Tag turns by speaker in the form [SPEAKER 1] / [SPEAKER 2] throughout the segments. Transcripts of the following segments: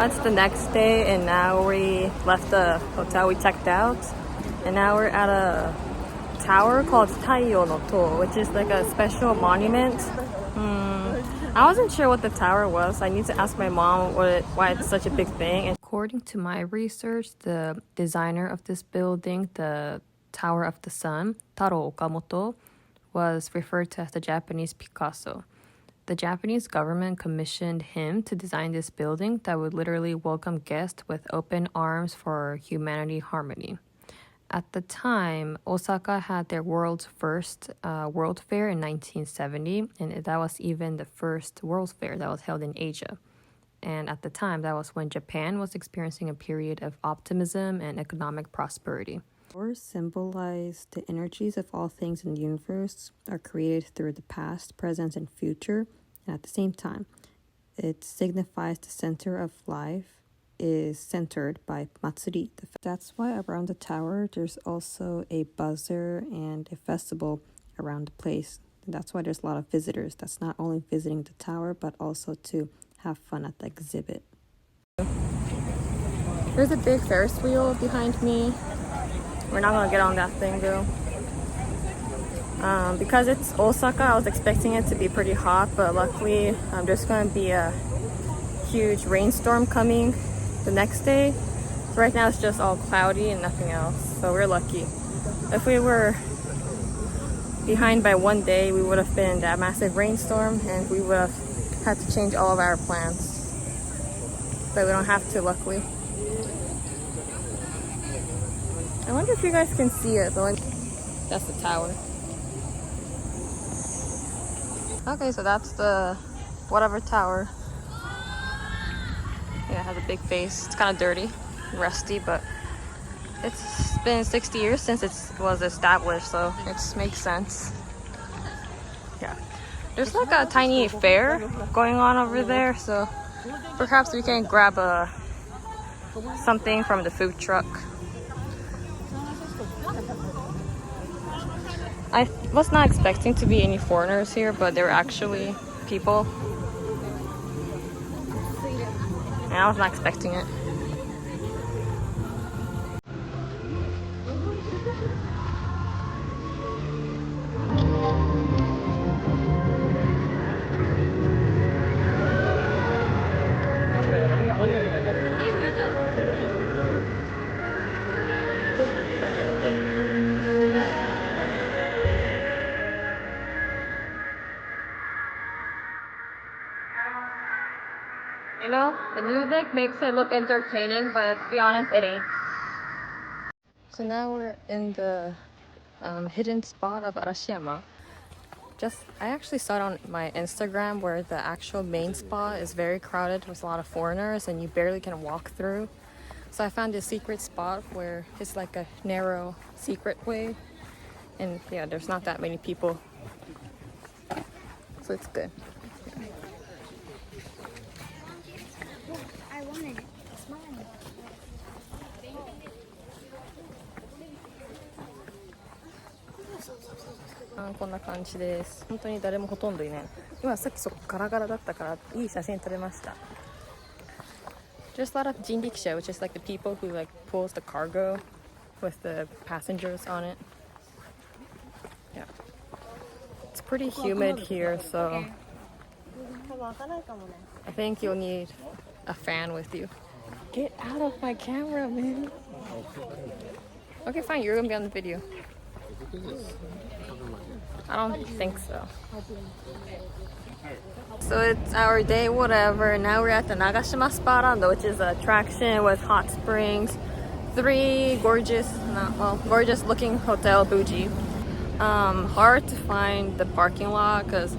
[SPEAKER 1] It's the next day, and now we left the hotel. We checked out, and now we're at a tower called Taiyo no To, which is like a special monument. I wasn't sure what the tower was. I need to ask my mom why it's such a big thing. And according to my research, the designer of this building, the Tower of the Sun, Taro Okamoto, was referred to as the Japanese Picasso. The Japanese government commissioned him to design this building that would literally welcome guests with open arms for humanity harmony. At the time, Osaka had their world's first World Fair in 1970, and that was even the first World Fair that was held in Asia. And at the time, that was when Japan was experiencing a period of optimism and economic prosperity. Flowers symbolize the energies of all things in the universe are created through the past, present, and future. And at the same time, it signifies the center of life is centered by Matsuri. That's why around the tower, there's also a buzzer and a festival around the place. And that's why there's a lot of visitors. That's not only visiting the tower, but also to have fun at the exhibit. There's a big Ferris wheel behind me. We're not gonna get on that thing though. Because it's Osaka, I was expecting it to be pretty hot, but luckily there's gonna be a huge rainstorm coming the next day. So right now it's just all cloudy and nothing else. So we're lucky. If we were behind by one day, we would have been in that massive rainstorm and we would have had to change all of our plans. But we don't have to, luckily. I wonder if you guys can see it. That's the tower. Okay, so that's the whatever tower. Yeah, it has a big face. It's kind of dirty, rusty, but it's been 60 years since it was established, so it makes sense. Yeah. There's like a tiny fair going on over there, so perhaps we can grab something from the food truck. I was not expecting to be any foreigners here, but there were actually people. And I was not expecting it. You know, the music makes it look entertaining, but to be honest, it ain't. So now we're in the hidden spot of Arashiyama. I actually saw it on my Instagram where the actual main spot is very crowded with a lot of foreigners and you barely can walk through. So I found this secret spot where it's like a narrow secret way. And yeah, there's not that many people. So it's good.
[SPEAKER 2] I wanted it. It's mine.
[SPEAKER 1] こんな感じです。本当に誰もほとんどいない。今さっきそこガラガラだったからいい写真撮れました。There's a lot of 人力車, which is like the people who like pulls the cargo with the passengers on it. Yeah. It's pretty humid here, so I think you'll need a fan with you. Get out of my camera, man. Okay, fine. You're gonna be on the video. I don't think so. So it's our day, whatever. Now we're at the Nagashima Spa Rando, which is an attraction with hot springs. 3 gorgeous looking hotel, bougie. Hard to find the parking lot because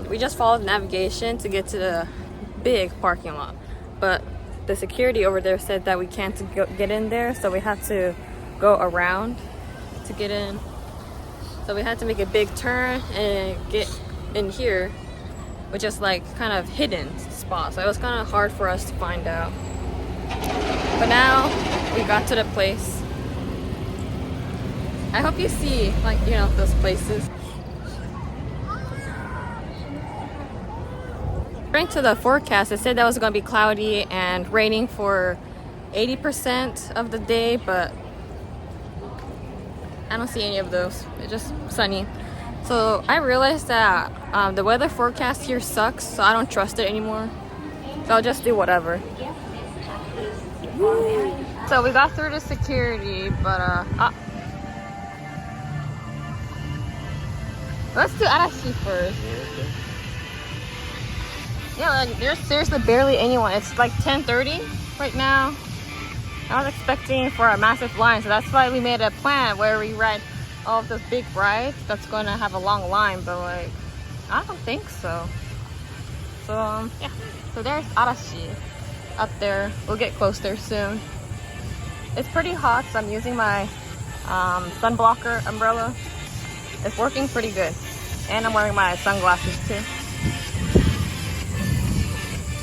[SPEAKER 1] we just followed navigation to get to the big parking lot. But the security over there said that we can't get in there, so we had to go around to get in. So we had to make a big turn and get in here, which is like kind of hidden spot. So it was kind of hard for us to find out. But now we got to the place. I hope you see, like, you know, those places. according to the forecast, it said that it was going to be cloudy and raining for 80% of the day, but I don't see any of those. It's just sunny. So I realized that the weather forecast here sucks, so I don't trust it anymore. So I'll just do whatever. So we got through the security, but let's do Arashi first. Yeah, like there's seriously barely anyone. It's like 10:30 right now. I was expecting for a massive line, so that's why we made a plan where we ride all of those big rides that's gonna have a long line, but like I don't think so. So yeah, so there's Arashi up there. We'll get closer soon. It's pretty hot, so I'm using my sunblocker umbrella. It's working pretty good, and I'm wearing my sunglasses too.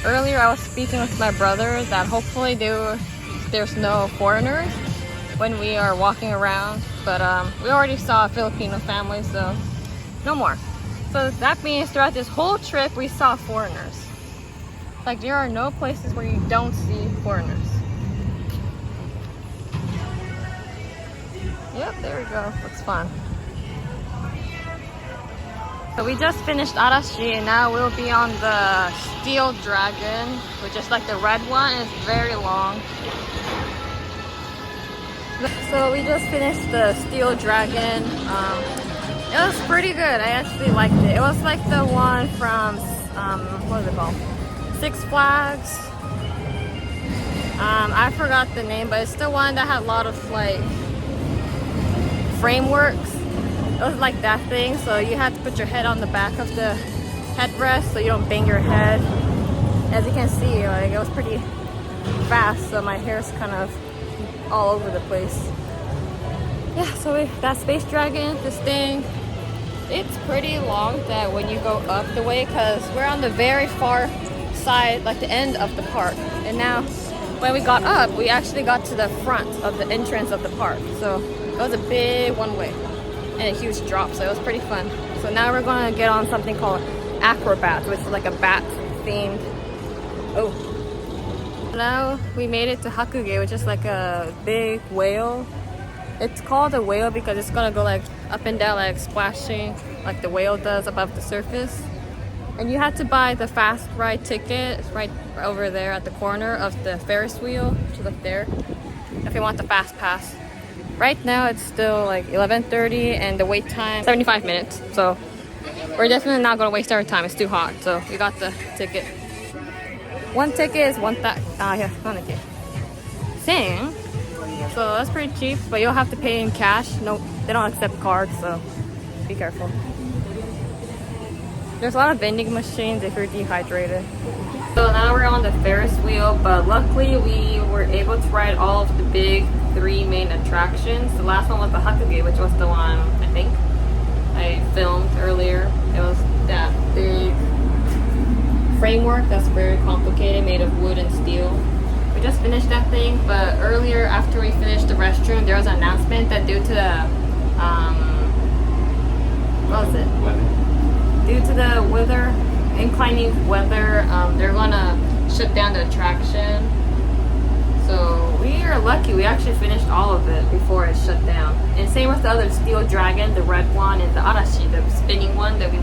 [SPEAKER 1] Earlier I was speaking with my brother that hopefully there's no foreigners when we are walking around, but we already saw a Filipino family, so no more. So that means throughout this whole trip we saw foreigners. Like there are no places where you don't see foreigners. Yep, there we go. Looks fun. So we just finished Arashi and now we'll be on the Steel Dragon, which is like the red one, and it's very long. So we just finished the Steel Dragon. It was pretty good. I actually liked it. It was like the one from, what is it called? Six Flags. I forgot the name, but it's the one that had a lot of like frameworks. It was like that thing, so you had to put your head on the back of the headrest so you don't bang your head. As you can see, like it was pretty fast, so my hair's kind of all over the place. Yeah, so that Space Dragon, this thing, it's pretty long that when you go up the way, because we're on the very far side, like the end of the park. And now when we got up, we actually got to the front of the entrance of the park. So it was a big one way and a huge drop, so it was pretty fun. So now we're gonna get on something called Acrobat, which is like a bat themed. Oh. Now we made it to Hakuge, which is like a big whale. It's called a whale because it's gonna go like up and down, like splashing like the whale does above the surface. And you have to buy the fast ride ticket right over there at the corner of the Ferris wheel, which is up there, if you want the fast pass. Right now it's still like 11:30 and the wait time 75 minutes. So we're definitely not gonna waste our time. It's too hot. So we got the ticket. One ticket is 1000 1000. So that's pretty cheap, but you'll have to pay in cash. No, they don't accept cards, so be careful. There's a lot of vending machines if you're dehydrated. So now we're on the Ferris wheel, but luckily we were able to ride all of the big 3 main attractions. The last one was the Hakuge, which was the one I think I filmed earlier. It was that big framework that's very complicated, made of wood and steel. We just finished that thing, but earlier after we finished the restroom, there was an announcement that due to the what was it? Due to the weather, inclining weather, they're gonna shut down the attraction. So we are lucky. We actually finished all of it before it shut down. And same with the other Steel Dragon, the red one, and the Arashi, the spinning one that we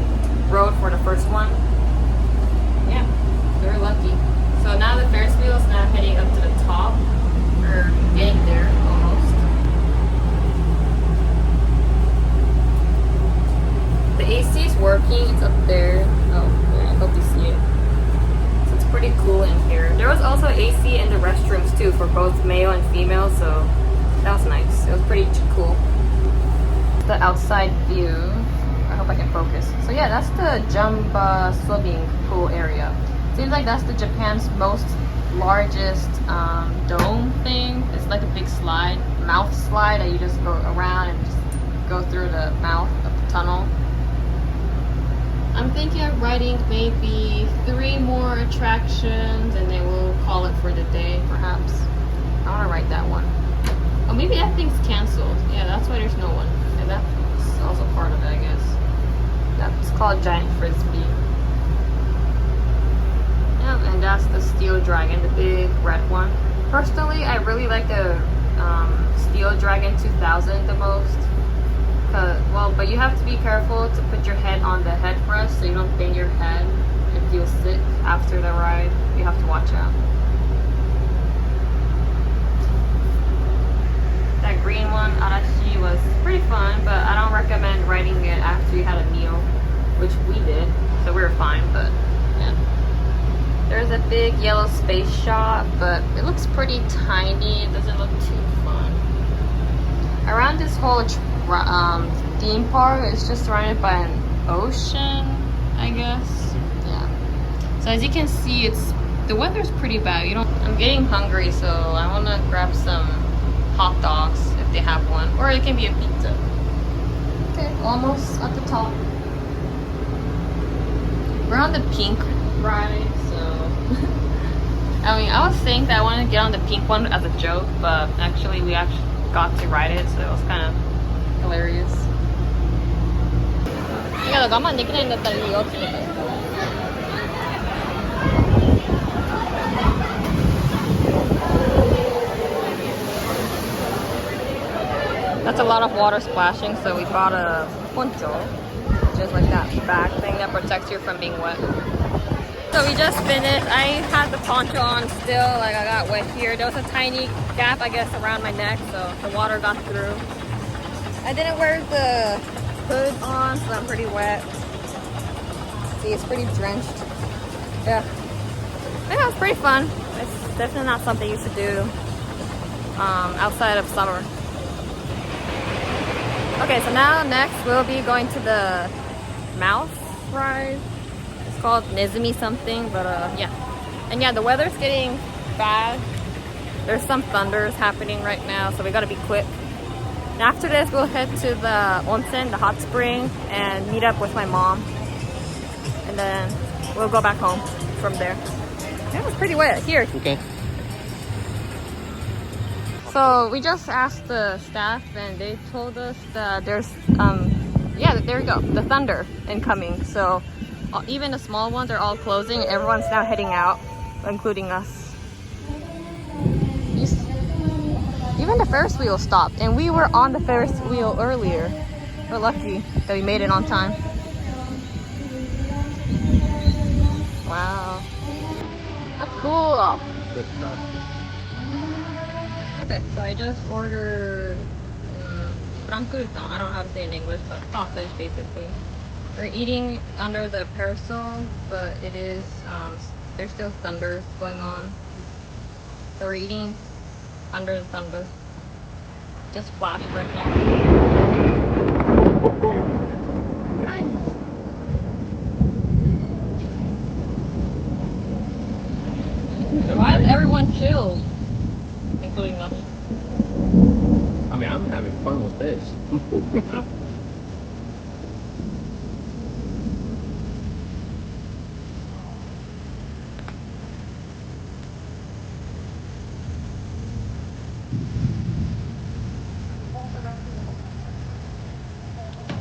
[SPEAKER 1] rode for the first one. Yeah, we're lucky. So now the Ferris wheel is now heading up to the top. We're getting there almost. The AC is working. It's up there. Oh, yeah, I hope you see it. So it's pretty cool in here. There was also AC in the restrooms too for both male and female, so that was nice. It was pretty cool. The outside view. I hope I can focus. So yeah, that's the Jumba swimming pool area. Seems like that's the Japan's most largest dome thing. It's like a big slide, mouth slide that you just go around and just go through the mouth of the tunnel. I'm thinking of riding maybe 3 more attractions and then we'll call it for the day, perhaps. I want to ride that one. Oh, maybe that thing's canceled. Yeah, that's why there's no one. And that's also part of it, I guess. That's called Giant Frisbee. Yep, and that's the steel dragon, the big red one. Personally, I really like the steel dragon 2000 the most. Well, but you have to be careful to put your head on the headrest so you don't bang your head and feel sick after the ride. You have to watch out. That green one, Arashi, was pretty fun, but I don't recommend riding it after you had a meal, which we did, so we were fine, but yeah. There's a big yellow space shop, but it looks pretty tiny. It doesn't look too fun. Around this whole theme park, it's just surrounded by an ocean, I guess. Yeah. So as you can see, the weather's pretty bad. I'm getting hungry, so I want to grab some hot dogs if they have one, or it can be a pizza. Okay, almost at the top. We're on the pink ride, so I mean, I was saying that I wanted to get on the pink one as a joke, but actually we got to ride it, so it was kind of hilarious. That's a lot of water splashing, so we bought a poncho, just like that bag thing that protects you from being wet. So we just finished. I had the poncho on still, like I got wet here. There was a tiny gap, I guess, around my neck, so the water got through. I didn't wear the hood on, so I'm pretty wet. See, it's pretty drenched. Yeah. Yeah, it's pretty fun. It's definitely not something you should do outside of summer. Okay, so now next we'll be going to the mouse ride. It's called Nezumi something, but yeah. And yeah, the weather's getting bad. There's some thunders happening right now, so we gotta be quick. And after this, we'll head to the onsen, the hot spring, and meet up with my mom. And then we'll go back home from there. It was pretty wet here.
[SPEAKER 2] Okay.
[SPEAKER 1] So we just asked the staff, and they told us that there's yeah, there we go, the thunder incoming. So even the small ones are all closing. Everyone's now heading out, including us. Even the Ferris wheel stopped, and we were on the Ferris wheel earlier. We're lucky that we made it on time. Wow, that's cool.
[SPEAKER 2] Good stuff.
[SPEAKER 1] Okay, so I just ordered frankuton. I don't know how to say it in English, but sausage basically. We're eating under the parasol, but it is there's still thunder going on. So we're eating under the thunder. Just flashed right now. Why is everyone chill? Including us.
[SPEAKER 2] I mean, I'm having fun with this.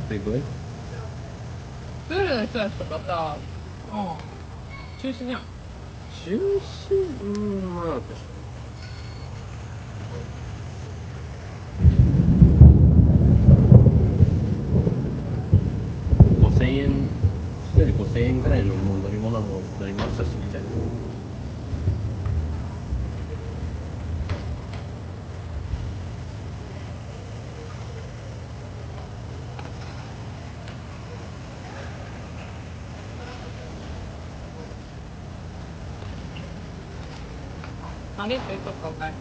[SPEAKER 2] Pretty good.
[SPEAKER 1] プールの人たちとかさ、中止じゃん。
[SPEAKER 2] 中止？まあ。5000円、1人5000円ぐらいの乗り物も乗りましたしみたいな。
[SPEAKER 1] 投げてとかかい。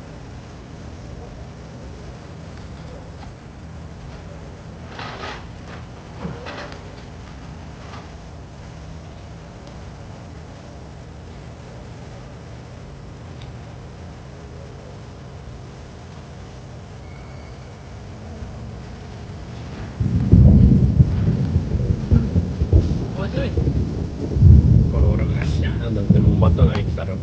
[SPEAKER 1] 面白い。
[SPEAKER 2] これ俺が知らんだってもうまたないから。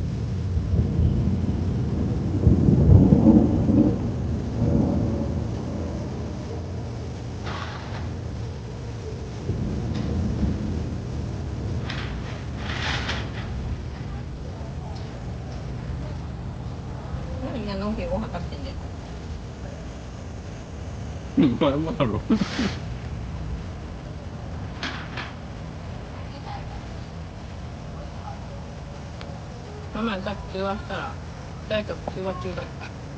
[SPEAKER 1] 何みんなのんきにご飯食べてんね。
[SPEAKER 2] まあまあだろ。
[SPEAKER 1] ママさっき通話したら誰と通話中だっ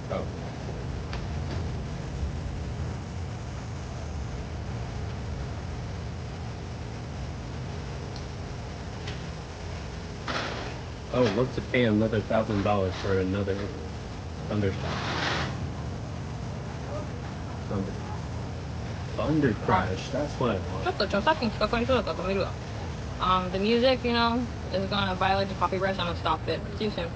[SPEAKER 1] た。
[SPEAKER 2] Oh, let's pay another $1,000 for another thunder thunder crash. That's what I
[SPEAKER 1] ちょっと著作権引っかかりそうだから止めるわ。The music, you know, is gonna violate the copyright, so I'm gonna stop it. See you soon.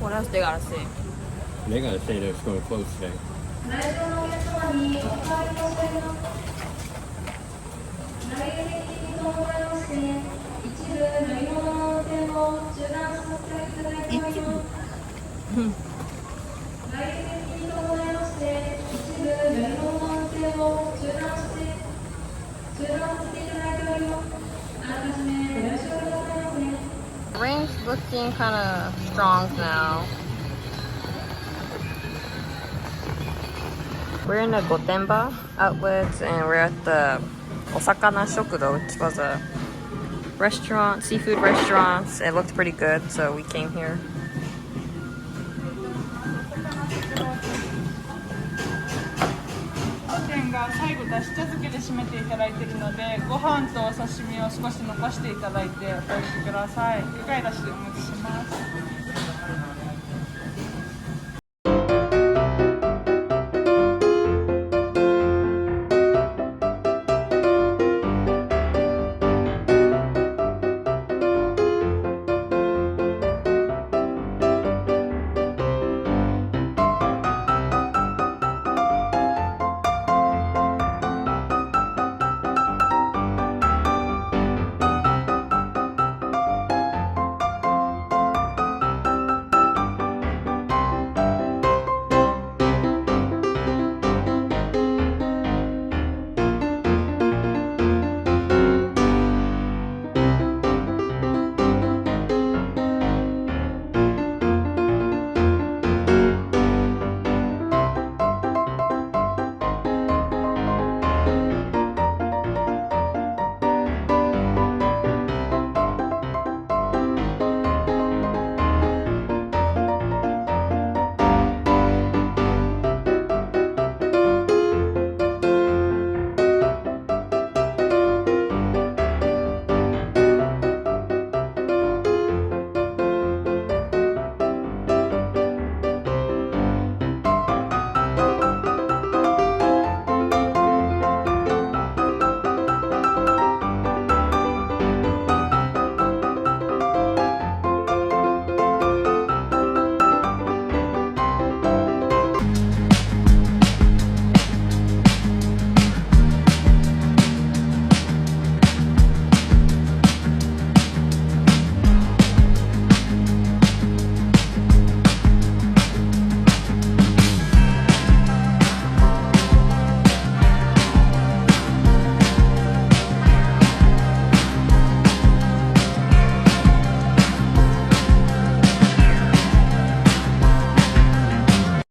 [SPEAKER 1] What else they gotta say?
[SPEAKER 2] They gotta say they're going to close today.
[SPEAKER 3] 来場のお客様にお代わり申し上げます。来園に伴いまして、一部乗り物の運転を中断させていただいております。来園に伴いまして、一部乗り物の運転を中断させていただいております。あらかじめご了承くださいませ。
[SPEAKER 1] Rain's looking kind of strong now. We're in the Gotemba outlets and we're at the Osakana Shokudo, which was a restaurant, seafood restaurant. It looked pretty good, so we came here.
[SPEAKER 4] 当店が最後だし茶漬けで締めていただいているので、ご飯とお刺身を少し残していただいてお食べください。深いだしでお持ちします。